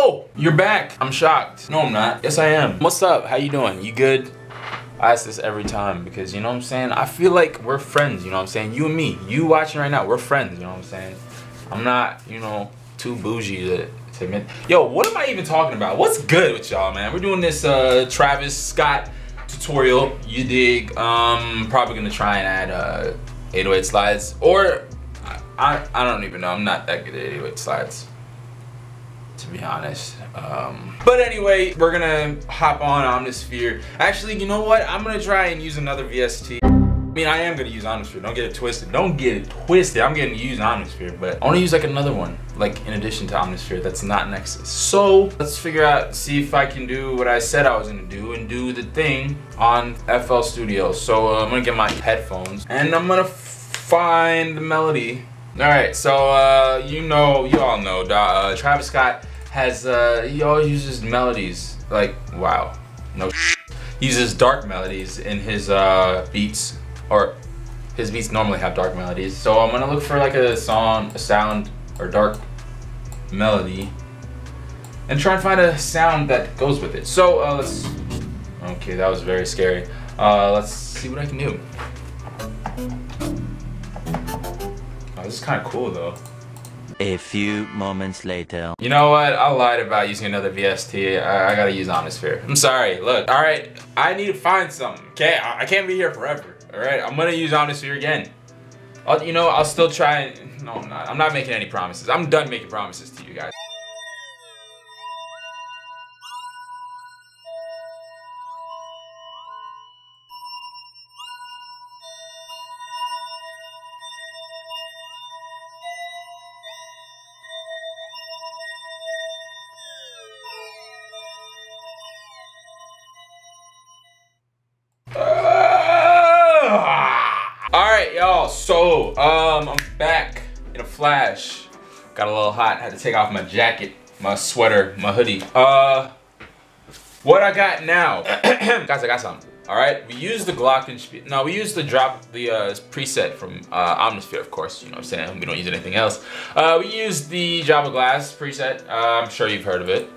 Oh, you're back. I'm shocked. No, I'm not. Yes, I am. What's up? How you doing? You good? I ask this every time because, you know what I'm saying? I feel like we're friends, you know what I'm saying? You and me, you watching right now, we're friends, you know what I'm saying? I'm not, you know, too bougie to admit. Yo, what am I even talking about? What's good with y'all, man? We're doing this Travis Scott tutorial. You dig? Probably gonna try and add 808 slides, or I don't even know. I'm not that good at 808 slides, to be honest. But anyway, we're gonna hop on Omnisphere. Actually, you know what? I'm gonna try and use another VST. I mean, I am gonna use Omnisphere. Don't get it twisted. Don't get it twisted. I'm gonna use Omnisphere, but I wanna use like another one, like in addition to Omnisphere that's not Nexus. So let's figure out, see if I can do what I said I was gonna do and do the thing on FL Studio. So I'm gonna get my headphones and I'm gonna find the melody. All right, so you all know Travis Scott has he always uses melodies, like, wow, no shit. He uses dark melodies in his beats, or his beats normally have dark melodies. So I'm gonna look for like a sound or dark melody and try and find a sound that goes with it. So let's, okay, that was very scary. Let's see what I can do. Oh, this is kind of cool though. A few moments later. You know what? I lied about using another VST. I gotta use Omnisphere. I'm sorry. Look, all right, I need to find something. Okay, I can't be here forever. All right, I'm gonna use Omnisphere again. I'll still try and, no, I'm not. I'm not making any promises. I'm done making promises to you guys. Alright, y'all, so I'm back in a flash. Got a little hot, had to take off my jacket, my sweater, my hoodie. What I got now? Guys, I got something. Alright, we used the Glockenspiel. No, we used the preset from Omnisphere, of course, you know what I'm saying? We don't use anything else. We used the Java Glass preset. I'm sure you've heard of it.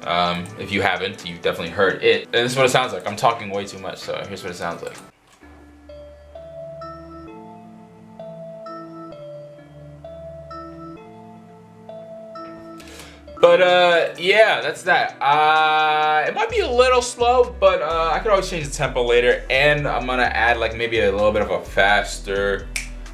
If you haven't, you've definitely heard it. And this is what it sounds like. I'm talking way too much, so here's what it sounds like. But yeah, that's that. It might be a little slow, but I could always change the tempo later, and I'm gonna add like maybe a little bit of a faster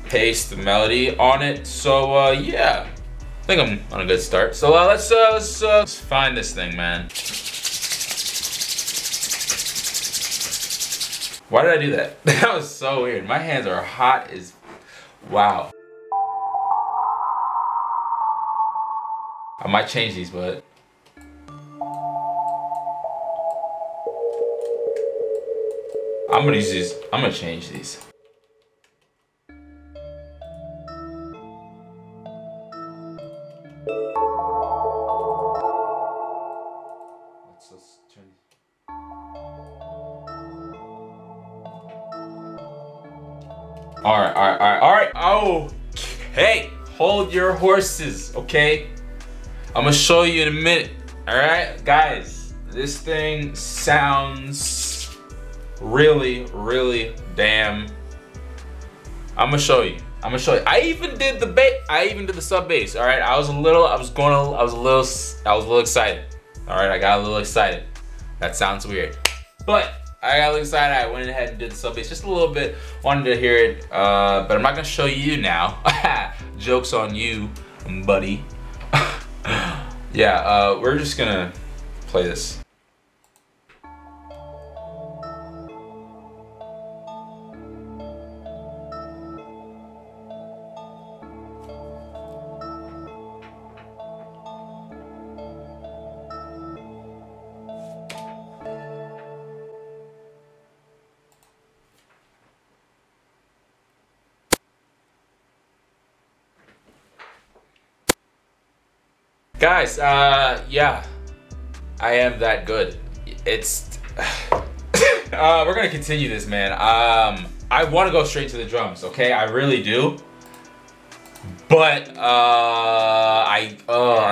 paced melody on it. So yeah, I think I'm on a good start. So let's find this thing, man. Why did I do that? That was so weird. My hands are hot as, wow. I might change these, but I'm gonna use these. I'm gonna change these. Let's turn. All right. Oh, hey, hold your horses, okay? I'm gonna show you in a minute. All right, guys, this thing sounds really, really damn. I'm gonna show you. I even did the bass. I even did the sub bass. All right, I was a little excited. All right, I got a little excited. That sounds weird, but I got a little excited. I went ahead and did the sub bass just a little bit. Wanted to hear it, but I'm not gonna show you now. Joke's on you, buddy. Yeah, we're just gonna play this. Guys, yeah, I am that good. It's, we're gonna continue this, man. I wanna go straight to the drums, okay? I really do. But But I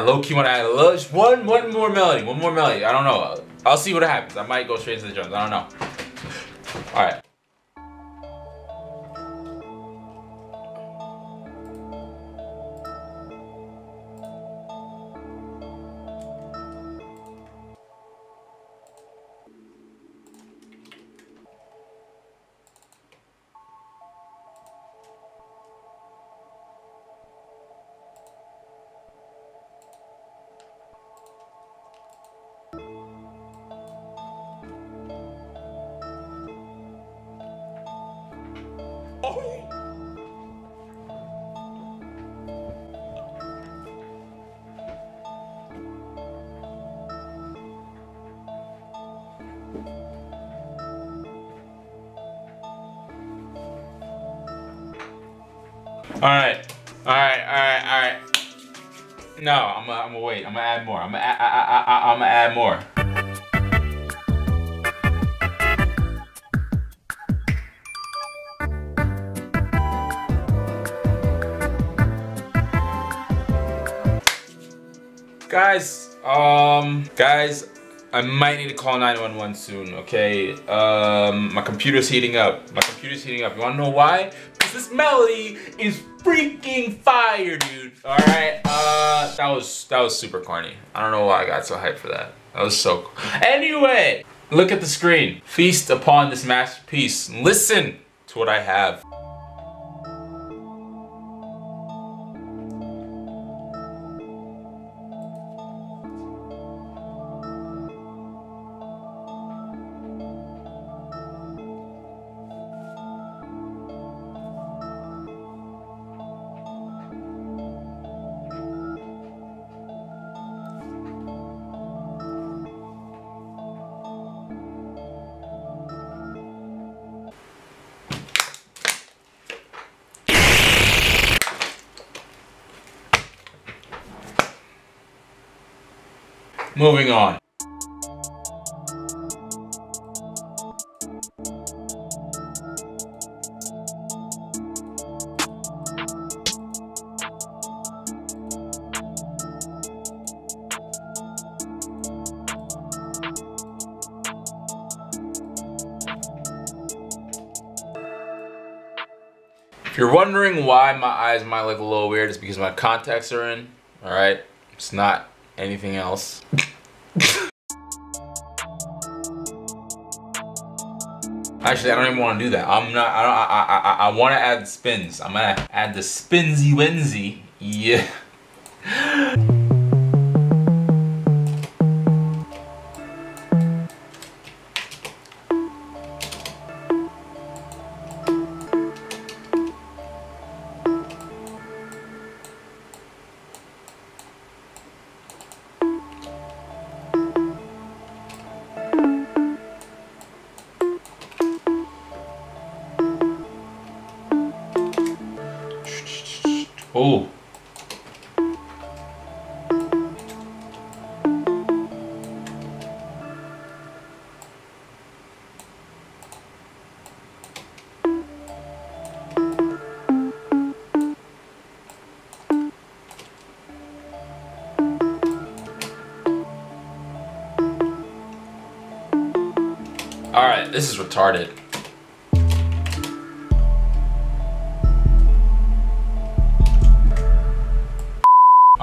low-key want to add just one more melody. I don't know. I'll see what happens. I might go straight to the drums. I don't know. All right. All right. No, I'm gonna wait. I'm gonna add more. I'm gonna add more. Guys, I might need to call 911 soon, okay? My computer's heating up. You wanna know why? Because this melody is freaking fire, dude. All right, that was super corny. I don't know why I got so hyped for that. That was so cool. Anyway, look at the screen. Feast upon this masterpiece. Listen to what I have. Moving on. If you're wondering why my eyes might look a little weird, it's because my contacts are in, all right? It's not anything else. Actually, I don't even want to do that. I want to add spins. I'm gonna add the spinsy winsy. Yeah. Oh. All right, this is retarded.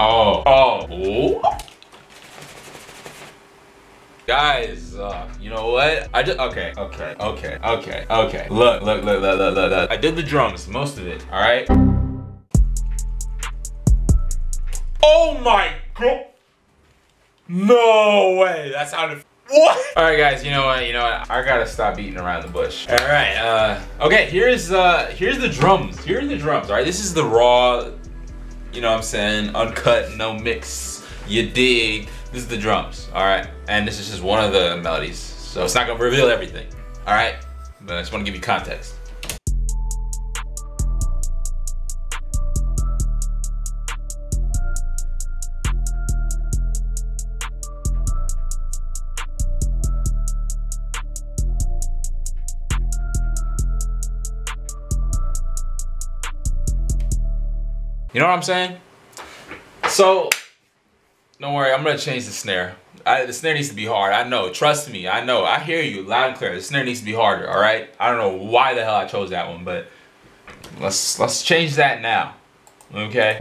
Oh. Guys, you know what? Okay. Look. I did the drums, most of it, all right? Oh my God. No way, that sounded, what? All right, guys, you know what? I gotta stop beating around the bush. All right, okay, here's the drums. All right? This is the raw, you know what I'm saying, uncut, no mix, you dig. This is the drums, all right? And this is just one of the melodies, so it's not gonna reveal everything, all right? But I just wanna give you context. You know what I'm saying? So, don't worry, I'm gonna change the snare. The snare needs to be hard. I know, trust me, I know. I hear you loud and clear. The snare needs to be harder, all right? I don't know why the hell I chose that one, but let's change that now, okay?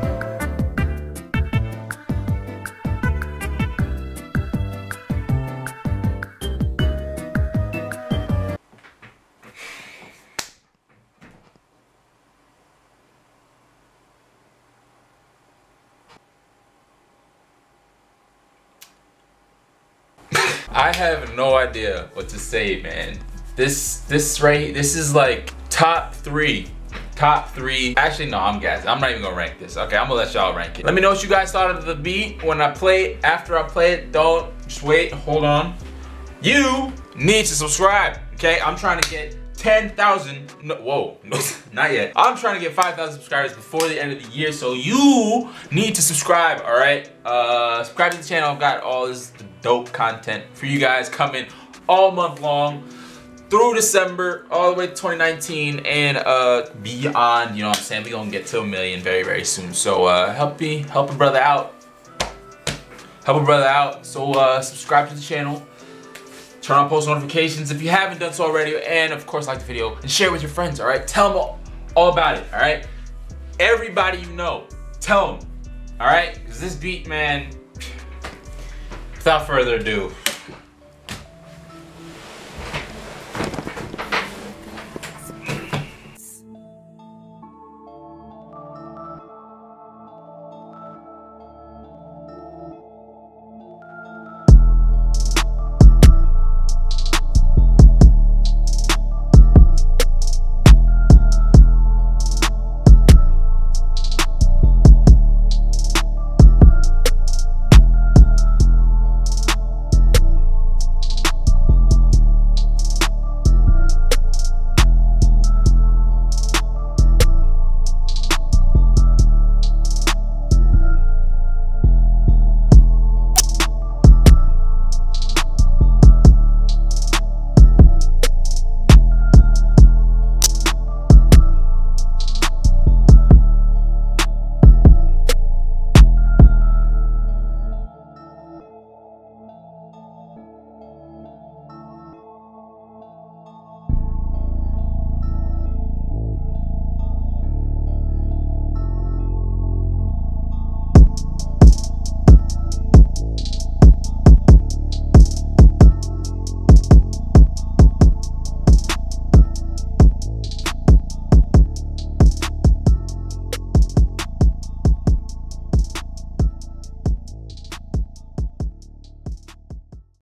I have no idea what to say, man. This is like top three. Actually, no, I'm guessing. I'm not even gonna rank this. Okay, I'm gonna let y'all rank it. Let me know what you guys thought of the beat when I play it. After I play it, don't just wait. Hold on. You need to subscribe. Okay, I'm trying to get 10,000. No, whoa, no, not yet. I'm trying to get 5,000 subscribers before the end of the year, so you need to subscribe. All right, subscribe to the channel. I've got all this dope content for you guys coming all month long through December, all the way to 2019 and beyond. You know what I'm saying? We gonna get to 1 million very, very soon. So help a brother out. So subscribe to the channel. Turn on post notifications if you haven't done so already, and of course like the video and share with your friends. All right, tell them all about it. All right, everybody you know, tell them. All right, because this beat, man. Without further ado.